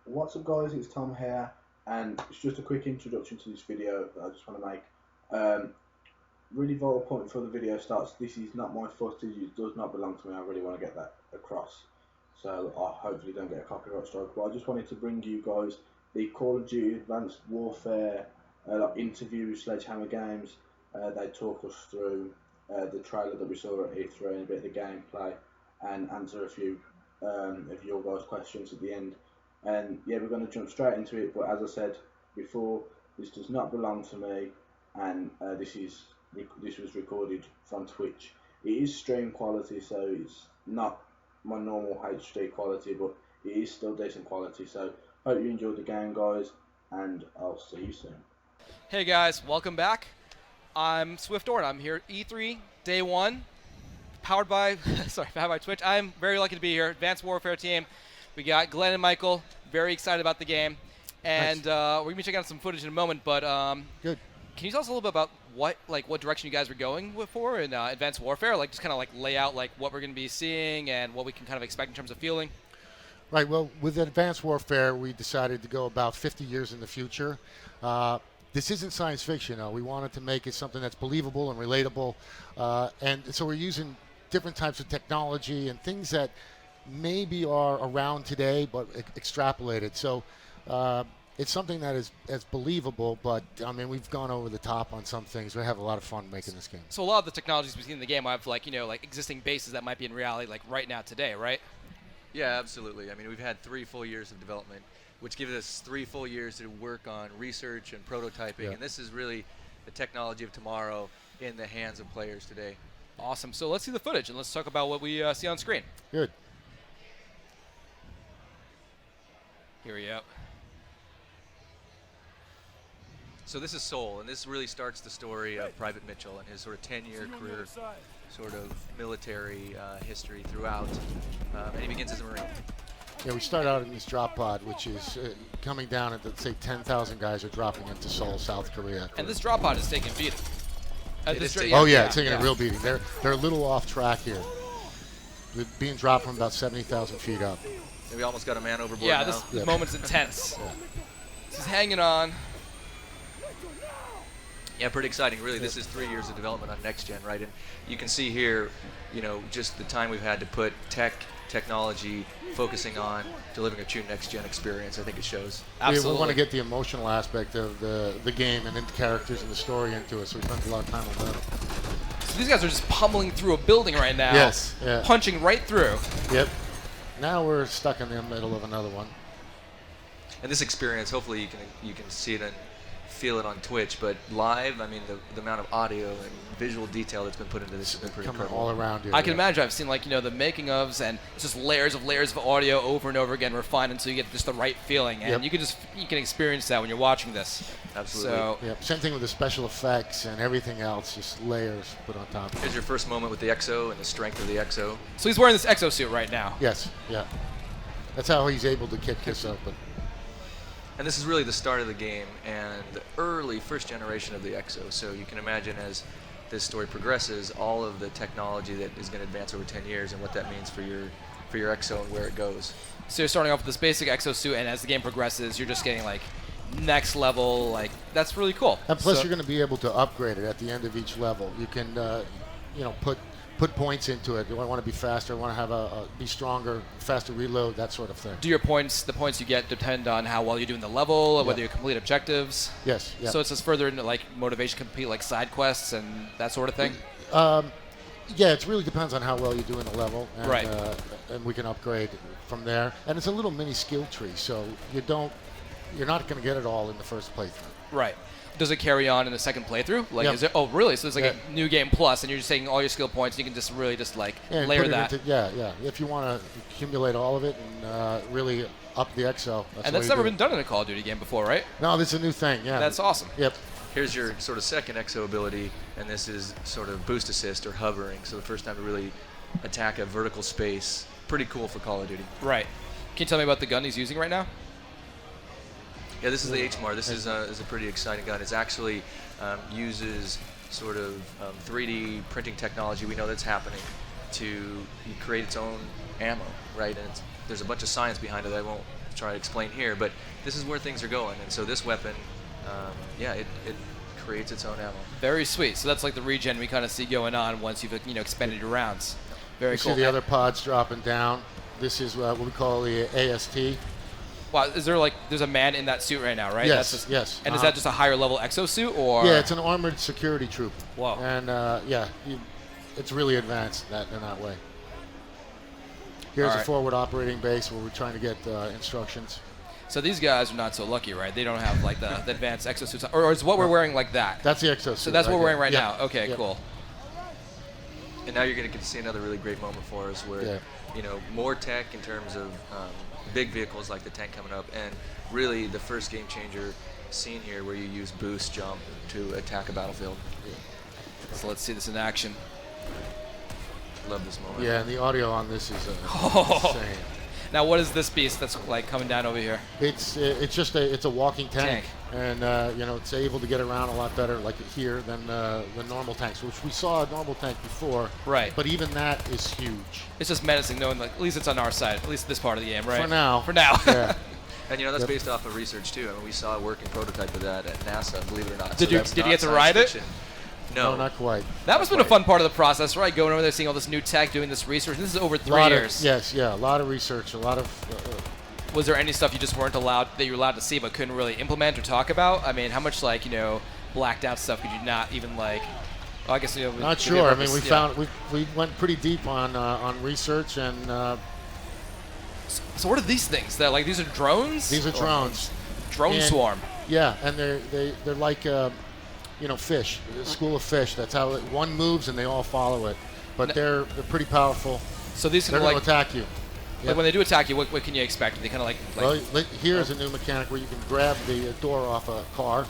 What's up guys, it's Tom here, and it's just a quick introduction to this video that I just want to make. Really vital point before the video starts, this is not my footage, it does not belong to me, I really want to get that across. So I hopefully don't get a copyright strike, but I just wanted to bring you guys the Call of Duty Advanced Warfare like interview Sledgehammer games. They talk us through the trailer that we saw at E3 and a bit of the gameplay, and answer a few of your guys' questions at the end. And yeah, we're going to jump straight into it. But as I said before, this does not belong to me, and this was recorded from Twitch. It is stream quality, so it's not my normal HD quality, but it is still decent quality. So hope you enjoyed the game, guys, and I'll see you soon. Hey guys, welcome back. I'm Swift Orton. I'm here at E3 Day 1, powered by powered by Twitch. I'm very lucky to be here. Advanced Warfare team. We got Glenn and Michael. Very excited about the game, and we're gonna be checking out some footage in a moment. But Good. can you tell us a little bit about what direction you guys were going for in Advanced Warfare? Like just kind of lay out what we're gonna be seeing and what we can kind of expect in terms of feeling. Right. Well, with Advanced Warfare, we decided to go about 50 years in the future. This isn't science fiction, though. We wanted to make it something that's believable and relatable, and so we're using different types of technology and things that maybe are around today, but extrapolated. So it's something that is believable, but I mean, we've gone over the top on some things. We have a lot of fun making this game. So a lot of the technologies we see in the game have existing bases that might be in reality right now today, right? Yeah, absolutely. I mean, we've had 3 full years of development, which gives us 3 full years to work on research and prototyping, Yeah. and this is really the technology of tomorrow in the hands of players today. Awesome. So let's see the footage and let's talk about what we see on screen. Good. Here we go. So this is Seoul, and this really starts the story of Private Mitchell and his sort of 10-year career, sort of military history throughout, and he begins as a Marine. Yeah, we start out in this drop pod, which is coming down at, say, 10,000 guys are dropping into Seoul, South Korea. And this drop pod is taking beating. Oh yeah, it's taking a real beating. They're a little off track here. They're being dropped from about 70,000 feet up. And we almost got a man overboard Yeah, now. this moment's intense. Yeah. This is hanging on. Yeah, pretty exciting. Really, this is 3 years of development on next gen, right? And you can see here, just the time we've had to put technology, focusing on delivering a true next gen experience. I think it shows. Absolutely. We want to get the emotional aspect of the game and then the characters and the story into it, so we spent a lot of time on that. So these guys are just pummeling through a building right now. Yes. Yeah. Punching right through. Yep. Now we're stuck in the middle of another one. And this experience, hopefully you can see it and feel it on Twitch, but live, I mean, the amount of audio and visual detail that's been put into this has been pretty Coming incredible. all around you. I can imagine. I've seen the making ofs, and it's just layers of audio over and over again, refined until you get just the right feeling, and Yep. you can experience that when you're watching this. Absolutely. So Yep. Same thing with the special effects and everything else, just layers put on top. Here's your first moment with the EXO and the strength of the EXO. so he's wearing this exosuit right now. Yes. Yeah. That's how he's able to kick this open. And this is really the start of the game and the early first generation of the EXO. So you can imagine as this story progresses, all of the technology that is going to advance over 10 years and what that means for your EXO and where it goes. So you're starting off with this basic exosuit, and as the game progresses, you're just getting next level. That's really cool. And plus, So- you're going to be able to upgrade it at the end of each level. You can, put points into it. Do I want to be faster? I want to have be stronger, faster reload, that sort of thing. Do the points you get depend on how well you do in the level, or whether Yeah. you complete objectives? Yes. Yeah. So it's just further into motivation to complete side quests and that sort of thing. Yeah, it really depends on how well you do in the level, and, Right. And we can upgrade from there. And it's a little mini skill tree, so you're not going to get it all in the first playthrough. Right. Does it carry on in the second playthrough? Yeah. Is it? Oh, really? So it's Yeah. a new game plus, and you're just taking all your skill points, and you can just really Yeah, layer put it that. yeah. If you want to accumulate all of it and really up the EXO, And that's never been done in a Call of Duty game before, right? No, this is a new thing. Yeah. That's awesome. Yep. Here's your sort of second EXO ability, and this is sort of boost assist or hovering. So the first time to really attack a vertical space. Pretty cool for Call of Duty. Right. Can you tell me about the gun he's using right now? Yeah, this is the HMAR. This is a pretty exciting gun. It actually uses sort of 3D printing technology. We know that's happening to create its own ammo, right? And there's a bunch of science behind it that I won't try to explain here, but this is where things are going. And so this weapon, yeah, it creates its own ammo. Very sweet. So that's like the regen we kind of see going on once you've expended your rounds. Very cool. You see the other pods dropping down. This is what we call the AST. Wow, is there there's a man in that suit right now, right? Yes, yes. And is that just a higher level exosuit, or? Yeah, it's an armored security troop. Whoa. And yeah, it's really advanced in that way. Here's a forward operating base where we're trying to get instructions. So these guys are not so lucky, right? They don't have like the advanced exosuits, or is what we're wearing like that? That's the exosuit. So that's what we're wearing right now. Okay, cool. And now you're going to get to see another really great moment for us where, more tech in terms of big vehicles like the tank coming up, and really the first game changer scene here where you use boost jump to attack a battlefield. So let's see this in action. Love this moment. Yeah, and the audio on this is insane. Now, what is this beast that's like coming down over here? It's just a walking tank. And it's able to get around a lot better like here than the normal tanks, which we saw a normal tank before. Right. But even that is huge. It's just menacing knowing like at least it's on our side, at least this part of the game, right? For now. For now. Yeah. And that's based off of research too. I mean, we saw a working prototype of that at NASA, believe it or not. Did you get to ride it? No, not quite. That must have been a fun part of the process, right? Going over there, seeing all this new tech, doing this research. This is over 3 years. Yes, a lot of research, a lot of. Was there any stuff you just weren't allowed that you were allowed to see but couldn't really implement or talk about? I mean, how much blacked out stuff could you not even like? Well, I guess Not sure. I mean, we went pretty deep on research and. So what are these things? These are drones? These are drones. Drone swarm. Yeah, and they're like fish, a school of fish. That's how one moves and they all follow it. But they're pretty powerful. So these they're going to attack you. Like when they do attack you, what can you expect? They kind of like well, here's a new mechanic where you can grab the door off a car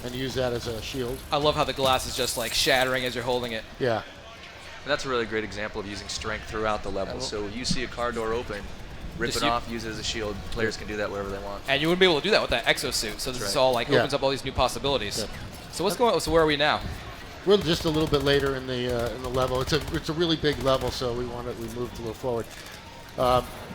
and use that as a shield. I love how the glass is just like shattering as you're holding it. Yeah. And that's a really great example of using strength throughout the level. So you see a car door open, rip it off, use it as a shield. Players can do that wherever they want. And you wouldn't be able to do that with that exosuit. So this is all opens up all these new possibilities. Yeah. So what's going on? So where are we now? We're just a little bit later in the level. It's a really big level, so we moved a little forward.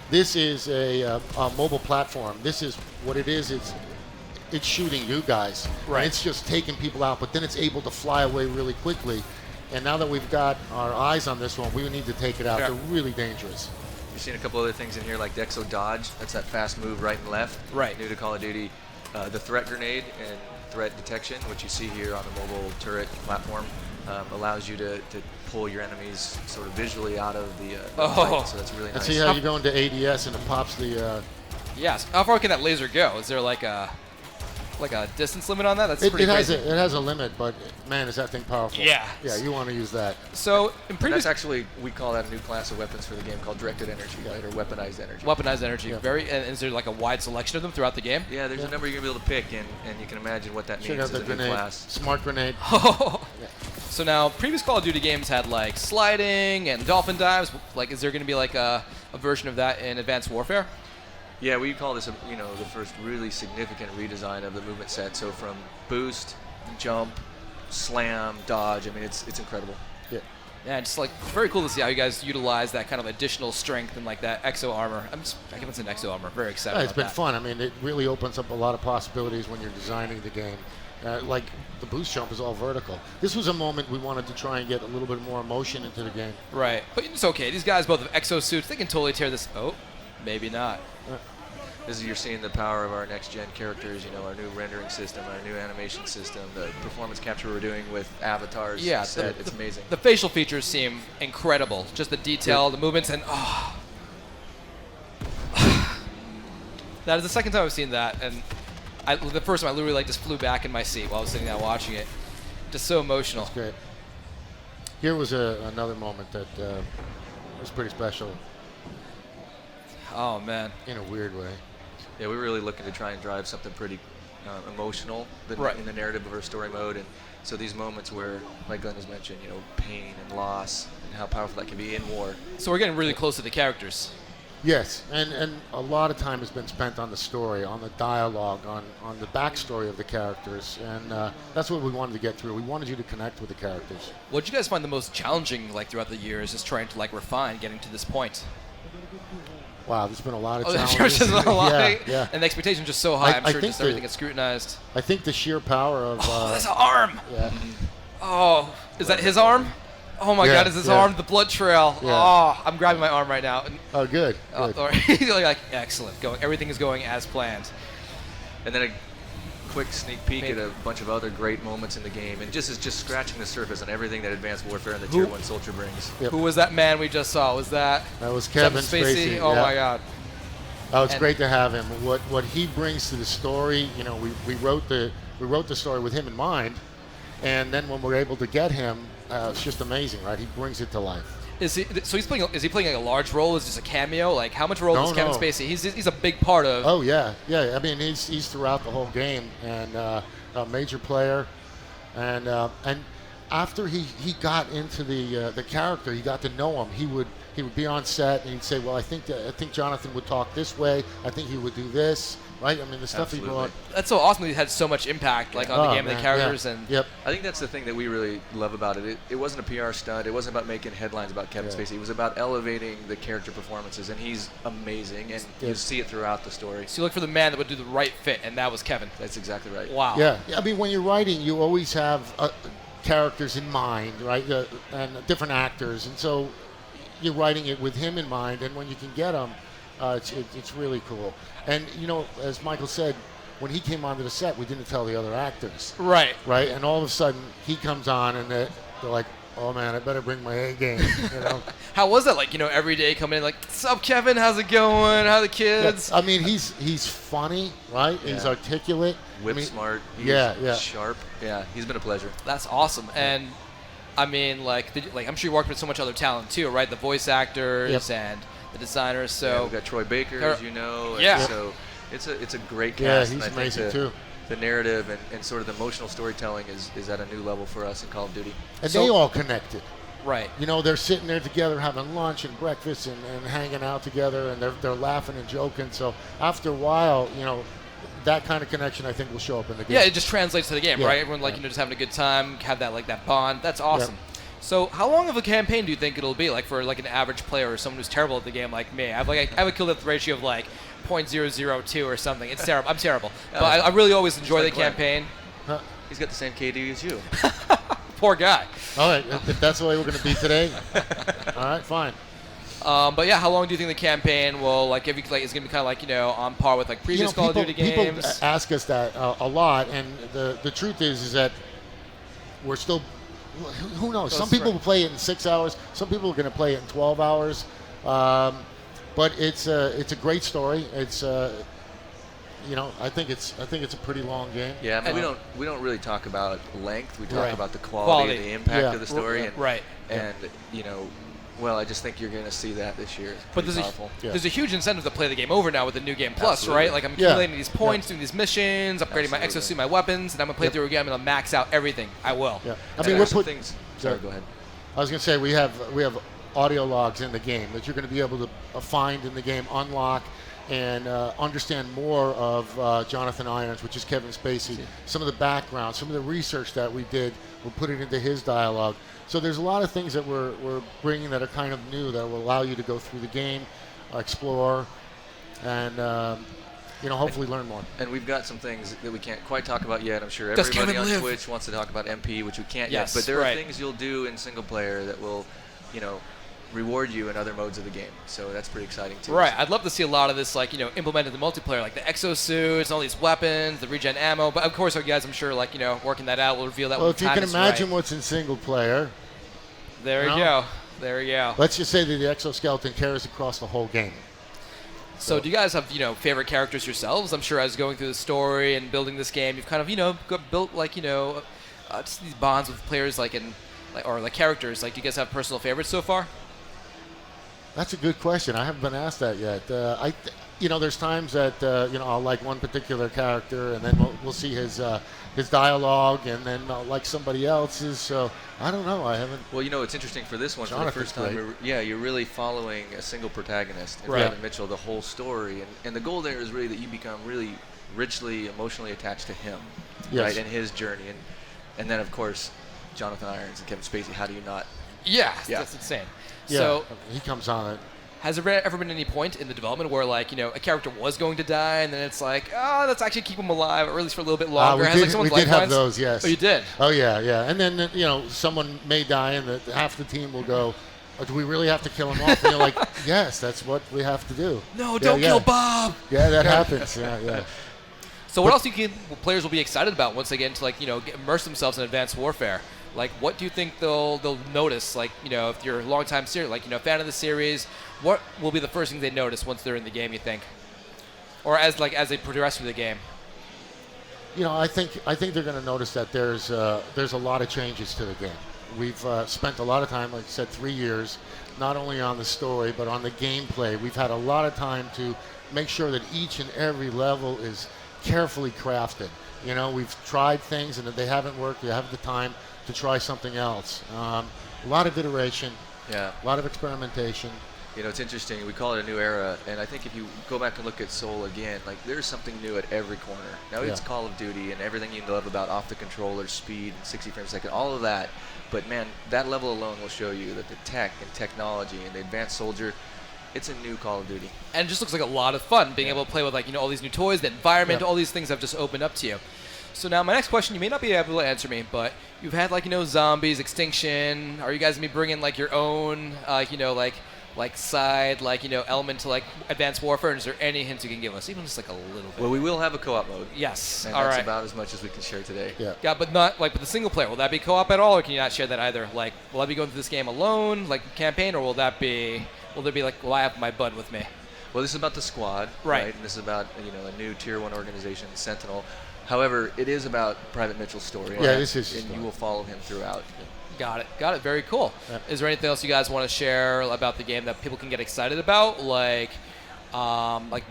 This is a mobile platform. This is what it is. It's shooting you guys. Right. And it's just taking people out, but then it's able to fly away really quickly. And now that we've got our eyes on this one, we need to take it out. They're really dangerous. You've seen a couple other things in here like the Exo Dodge. That's that fast move right and left. Right. New to Call of Duty. The threat grenade and threat detection, which you see here on the mobile turret platform, allows you to pull your enemies sort of visually out of the fight. So that's really nice. And see how you go into ADS and it pops the... Yes. How far can that laser go? Is there like a distance limit on that? That's pretty crazy. It has a limit, but man, is that thing powerful. Yeah. Yeah, you want to use that. So in previous... That's actually, we call that a new class of weapons for the game called directed energy, right? Or weaponized energy. Weaponized energy. Yeah. And is there like a wide selection of them throughout the game? Yeah, there's a number you're going to be able to pick, and you can imagine what that means as a new class. Smart grenade. So now, previous Call of Duty games had like sliding and dolphin dives. Like, is there going to be like a version of that in Advanced Warfare? Yeah, we call this, the first really significant redesign of the movement set. So from boost, jump, slam, dodge. I mean, it's incredible. Yeah. Yeah, it's like very cool to see how you guys utilize that kind of additional strength and like that exo armor. I keep on saying exo armor. Very excited. Yeah, it's been fun. I mean, it really opens up a lot of possibilities when you're designing the game. Like the boost jump is all vertical. This was a moment we wanted to try and get a little bit more emotion into the game. Right, but it's okay. These guys both have exosuits. They can totally tear this. Oh, maybe not. You're seeing the power of our next-gen characters, our new rendering system, our new animation system, the performance capture we're doing with avatars. Yeah, it's amazing. The facial features seem incredible. Just the detail, the movements, and that is the second time I've seen that, and the first time I literally just flew back in my seat while I was sitting there watching it. Just so emotional. That's great. Here was another moment that was pretty special. Oh man. In a weird way. Yeah, we were really looking to try and drive something pretty emotional in the narrative of our story mode, and so these moments where, like Glenn has mentioned, pain and loss and how powerful that can be in war. So we're getting really close to the characters. Yes, and a lot of time has been spent on the story, on the dialogue, on the backstory of the characters, and that's what we wanted to get through. We wanted you to connect with the characters. What did you guys find the most challenging, throughout the years, is trying to refine getting to this point? Wow, there's been a lot of Oh, challenges. there's just a lot. Yeah. And the expectation's just so high. I'm I sure think just everything gets scrutinized. I think the sheer power of That's an arm. yeah. Oh, is that his arm? Oh my Yeah, God, is his yeah. arm the blood trail? Yeah. Oh, I'm grabbing my arm right now. Oh, good. Good. Like, excellent. Everything is going as planned. And then a quick sneak peek at a bunch of other great moments in the game, and just scratching the surface on everything that Advanced Warfare and the Tier 1 Soldier brings. Yep. Who was that man we just saw? Was that That was Kevin Spacey. Oh yeah. my God. Oh, it's And- great to have him. What he brings to the story, you know, we wrote the story with him in mind, and then when we're able to get him, it's just amazing, right? He brings it to life. Is he playing like a large role? Is it just a cameo? Like how much role No, does Kevin no. Spacey? He's a big part of. Oh yeah. I mean, he's throughout the whole game, and a major player, and after he got into the character, he got to know him. He would be on set and he'd say, well, I think Jonathan would talk this way. I think he would do this, right? I mean, the stuff Absolutely. he brought. That's so awesome that he had so much impact, like on the game and the man, characters yeah. and. Yep. I think that's the thing that we really love about it. It wasn't a PR stunt. It wasn't about making headlines about Kevin Yeah. Spacey. It was about elevating the character performances, and he's amazing, and you see it throughout the story. So you look for the man that would do the right fit, and that was Kevin. That's exactly right. Wow. Yeah. I mean, when you're writing, you always have characters in mind, right? And different actors, and so you're writing it with him in mind. And when you can get him, it's really cool. And you know, as Michael said, when he came onto the set, we didn't tell the other actors, Right. right? And all of a sudden, he comes on, and they're like, "Oh man, I better bring my A game," you know. How was that? Like, every day coming in, like, "Sup, Kevin? How's it going? How the kids?" I mean, he's funny, right? He's Yeah. articulate. Whip I mean, smart. He's yeah. sharp. Yeah, he's been a pleasure. That's awesome. And I mean, like I'm sure you worked with so much other talent too, right? The voice actors Yep. and the designers. Yeah, So we've got Troy Baker, There- as you know. and Yeah. So it's a great Yeah, cast. he's and I think amazing too. The narrative and sort of the emotional storytelling is at a new level for us in Call of Duty. And So- they all connected. right. You know, they're sitting there together having lunch and breakfast and hanging out together, and they're laughing and joking. So after a while, you know, that kind of connection I think will show up in the game. Yeah, it just translates to the game, Yeah. right? Everyone just having a good time, have that bond. That's awesome. So how long of a campaign do you think it'll be, like for like an average player or someone who's terrible at the game like me? I have a kill death ratio of like 0.002 or something. It's terrible. I'm terrible, but I really always enjoy the like Glenn. campaign. He's got the same KD as you. Poor guy. All right, if that's the way we're going to be today, all right, fine. But yeah, how long do you think the campaign will like? If you like, it's gonna be kind of like on par with like previous Call of Duty people games. ask us that a lot, and the truth is that we're still. Who knows? Some people will play it in 6 hours. Some people are going to play it in 12 hours. But it's a great story. It's I think it's a pretty long game. Yeah, I mean, we don't really talk about length. We talk about the quality and the impact Yeah. of the story. And, Right. And well, I just think you're going to see that this year. It's But pretty powerful. there's a huge incentive to play the game over now with the new game plus, Absolutely. right? Like I'm Yeah. accumulating these points, doing these missions, upgrading my Absolutely. exosuit, my weapons, and I'm gonna play through again. I'm gonna max out everything. I will. Yeah. I And mean, we're there's some putting. things. Sorry, go ahead. I was going to say we have audio logs in the game that you're going to be able to find in the game, unlock, and understand more of Jonathan Irons, which is Kevin Spacey. Some of the background, some of the research that we did, we'll put it into his dialogue. So there's a lot of things that we're bringing that are kind of new that will allow you to go through the game, explore, and hopefully learn more. And we've got some things that we can't quite talk about yet. I'm sure Does everybody Kevin on live? Twitch wants to talk about MP, which we can't Yes, yet. But there right. are things you'll do in single player that will, reward you in other modes of the game. So that's pretty exciting too. Right. I'd love to see a lot of this, like implemented in the multiplayer, like the exosuits, and all these weapons, the regen ammo. But of course, our guys, I'm sure, working that out, will reveal that. Well, when if you time can is imagine right. what's in single player, There you No. go. There you go. let's just say that the exoskeleton carries across the whole game. So do you guys have, favorite characters yourselves? I'm sure as going through the story and building this game, you've kind of, built just these bonds with players or characters. Like, do you guys have personal favorites so far? That's a good question. I haven't been asked that yet. There's times that I'll like one particular character, and then we'll see his dialogue, and then I'll like somebody else's. So I don't know. I haven't. Well, it's interesting for this one. For the Jonathan's first time, great. you're really following a single protagonist, and Right. Kevin Mitchell, the whole story, and the goal there is really that you become really richly emotionally attached to him, Yes. right, and his journey, and then of course, Jonathan Irons and Kevin Spacey. How do you not? Yeah, Yeah. that's insane. Yeah, So he comes on it. has there ever been any point in the development where, like, a character was going to die, and then it's like, oh, let's actually keep him alive, or at least for a little bit longer? We did have those, yes. Oh, you did? Oh, yeah. And then, someone may die, and half the team will go, oh, do we really have to kill him off? And you're like, yes, that's what we have to do. No, don't kill Bob! Yeah, that happens, yeah. So what else players will be excited about once they get into, immerse themselves in Advanced Warfare? Like, what do you think they'll notice? Like, if you're a long-time series, fan of the series, what will be the first thing they notice once they're in the game, you think? Or as they progress through the game? I think they're going to notice that there's a lot of changes to the game. We've spent a lot of time, like I said, 3 years, not only on the story, but on the gameplay. We've had a lot of time to make sure that each and every level is carefully crafted. We've tried things, and if they haven't worked, we have the time to try something else. A lot of iteration, a lot of experimentation. It's interesting. We call it a new era, and I think if you go back and look at Soul again, there's something new at every corner. Now it's Call of Duty and everything you love about off the controller, speed, and 60 frames a second, all of that. But man, that level alone will show you that the tech and technology and the advanced soldier, it's a new Call of Duty. And it just looks like a lot of fun being able to play with all these new toys, the environment, all these things have just opened up to you. So now my next question, you may not be able to answer me, but you've had zombies, extinction. Are you guys gonna be bringing your own side element to Advanced Warfare? And is there any hints you can give us, even just a little bit? Well, we will have a co-op mode. Yes. And all that's right. about as much as we can share today. Yeah, but not with the single player. Will that be co-op at all, or can you not share that either? Will I be going through this game alone, campaign, or will there be will I have my bud with me? Well, this is about the squad, right? And this is about a new Tier 1 organization, Sentinel. However, it is about Private Mitchell's story. Yeah, this is. And you will follow him throughout. Got it. Very cool. Yeah. Is there anything else you guys want to share about the game that people can get excited about, like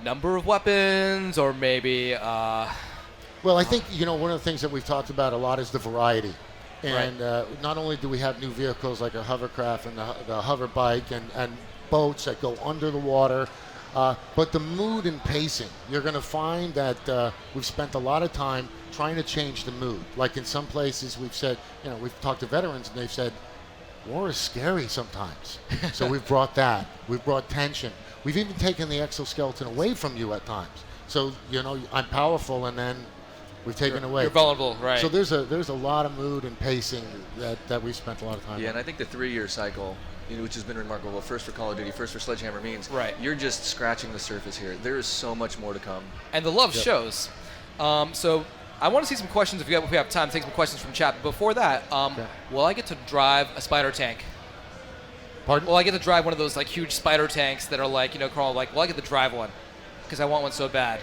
number of weapons, or maybe? Well, I think one of the things that we've talked about a lot is the variety, and not only do we have new vehicles like a hovercraft and the hover bike and boats that go under the water. But the mood and pacing, you're going to find that we've spent a lot of time trying to change the mood. Like in some places we've said, we've talked to veterans and they've said, war is scary sometimes. So we've brought that. We've brought tension. We've even taken the exoskeleton away from you at times. So, I'm powerful and then we've taken away. You're vulnerable, right. So there's a lot of mood and pacing that we've spent a lot of time on. Yeah, and I think the 3-year cycle, which has been remarkable, first for Call of Duty, first for Sledgehammer, means you're just scratching the surface here. There is so much more to come. And the love shows. So I want to see some questions, if we have time to take some questions from chat. But before that, will I get to drive a spider tank? Pardon? Will I get to drive one of those huge spider tanks that are crawl, will I get to drive one? Because I want one so bad.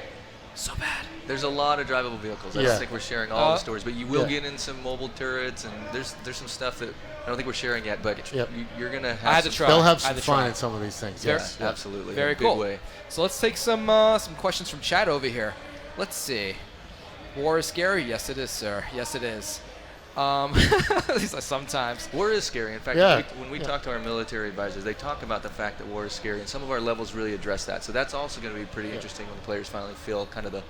So bad. There's a lot of drivable vehicles. I don't think we're sharing all the stories, but you will get in some mobile turrets, and there's some stuff that I don't think we're sharing yet, but you're going to have They'll have some fun in some of these things. Yes, absolutely. Very cool. Way. So let's take some questions from chat over here. Let's see. War is scary. Yes, it is, sir. Yes, it is. At least sometimes. War is scary. In fact, when we talk to our military advisors, they talk about the fact that war is scary, and some of our levels really address that. So that's also going to be pretty interesting when the players finally feel kind of the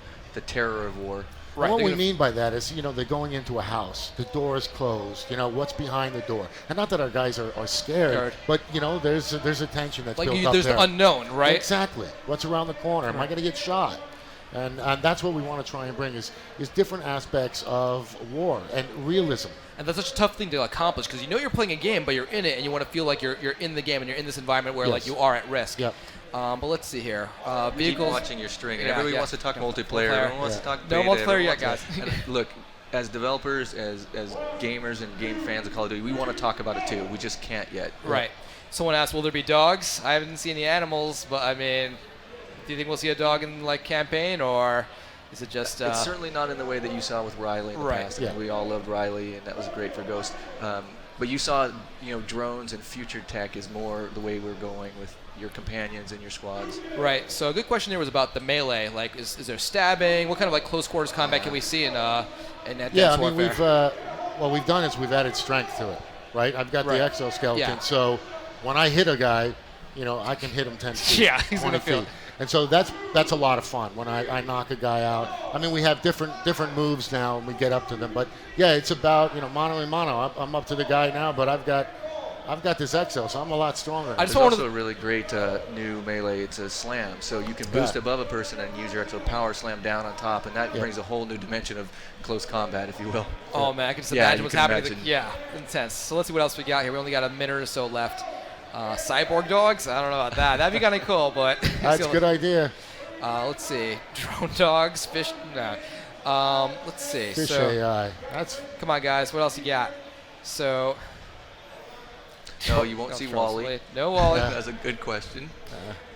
terror of war. Right. What we mean by that is, they're going into a house. The door is closed. What's behind the door? And not that our guys are scared, but, there's a tension that's built up there's there. The unknown, right? Exactly. What's around the corner? Am I going to get shot? And that's what we want to try and bring is different aspects of war and realism. And that's such a tough thing to accomplish because you're playing a game, but you're in it, and you want to feel like you're in the game and you're in this environment where you are at risk. Yep. But let's see here. We keep watching your string. And everybody wants to talk multiplayer. Everyone wants to talk beta. No multiplayer yet, guys. Look, as developers, as gamers and game fans of Call of Duty, we want to talk about it too. We just can't yet. Right. Someone asked, will there be dogs? I haven't seen any animals, but I mean, do you think we'll see a dog in campaign, or is it just? It's certainly not in the way that you saw with Riley in the past. I mean, we all loved Riley, and that was great for Ghost. But you saw, drones and future tech is more the way we're going with your companions and your squads. Right. So a good question there was about the melee. Is there stabbing? What kind of close quarters combat can we see in Advanced Warfare? what we've done is we've added strength to it. Right. I've got the exoskeleton, so when I hit a guy, I can hit him 10 feet. Yeah, he's 20 feet. And so that's a lot of fun when I knock a guy out. I mean, we have different moves now, and we get up to them. But yeah, it's about mano a mano. I'm up to the guy now, but I've got I've got this Exo, so I'm a lot stronger. I just There's wanted also a really great new melee. It's a slam, so you can boost above a person and use your Exo power slam down on top, and that brings a whole new dimension of close combat, if you will. Oh man, I can just imagine what's happening. Yeah, intense. So let's see what else we got here. We only got a minute or so left. Cyborg dogs? I don't know about that. That'd be kind of cool, but That's a good idea. let's see. Drone dogs, fish. No. Let's see. Fish so, AI. come on, guys. What else you got? So. No, you won't see Wally. No Wally. That's a good question.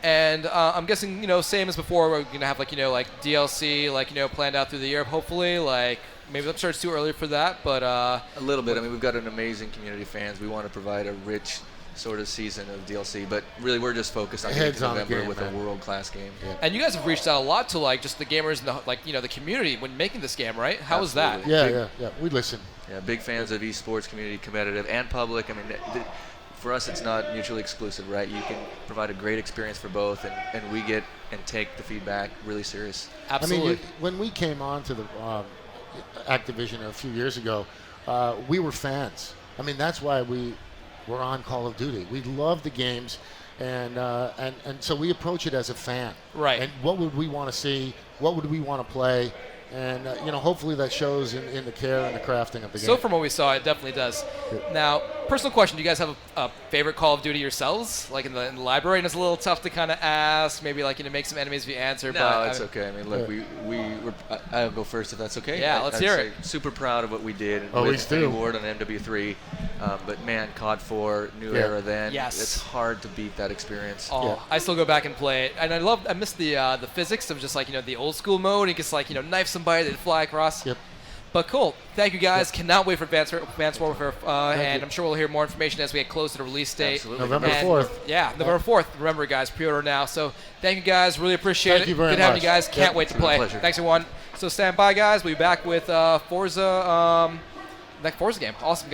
And I'm guessing, same as before, we're gonna have like DLC, planned out through the year. Hopefully, maybe I'm sure it's too early for that, but a little bit. I mean, we've got an amazing community of fans. We want to provide a rich sort of season of DLC, but really we're just focused on getting to November with a world-class game. Yeah. And you guys have reached out a lot to just the gamers and the community when making this game, right? How was that? Yeah. We listen. Yeah, big fans of esports, community, competitive, and public. I mean, for us, it's not mutually exclusive, right? You can provide a great experience for both, and we get and take the feedback really serious. Absolutely. I mean, when we came on to the Activision a few years ago, we were fans. I mean, that's why we were on Call of Duty. We love the games, and so we approach it as a fan. Right. And what would we want to see? What would we want to play? And hopefully that shows in the care and the crafting of the game. So from what we saw, it definitely does. Now, personal question: do you guys have a favorite Call of Duty yourselves? Like in the library, and it's a little tough to kind of ask. Maybe make some enemies if you answer. No, but it's okay. I mean, look, I'll go first if that's okay. Yeah, let's hear it. Super proud of what we did with Always the do. award on MW3. But man, COD 4, new era then. Yes. It's hard to beat that experience. Oh, I still go back and play it, and I miss the physics of just the old school mode. You just knife somebody, they'd fly across. Yep. But cool. Thank you guys. Cannot wait for Advanced Warfare, and I'm sure we'll hear more information as we get close to the release date. Absolutely. November 4th. Yeah, November 4th. Remember, guys, pre-order now. So thank you guys. Really appreciate it. Thank you very Good having much. you guys. Can't wait to play. Pleasure. Thanks, everyone. So stand by, guys. We'll be back with Forza, next Forza game. Awesome.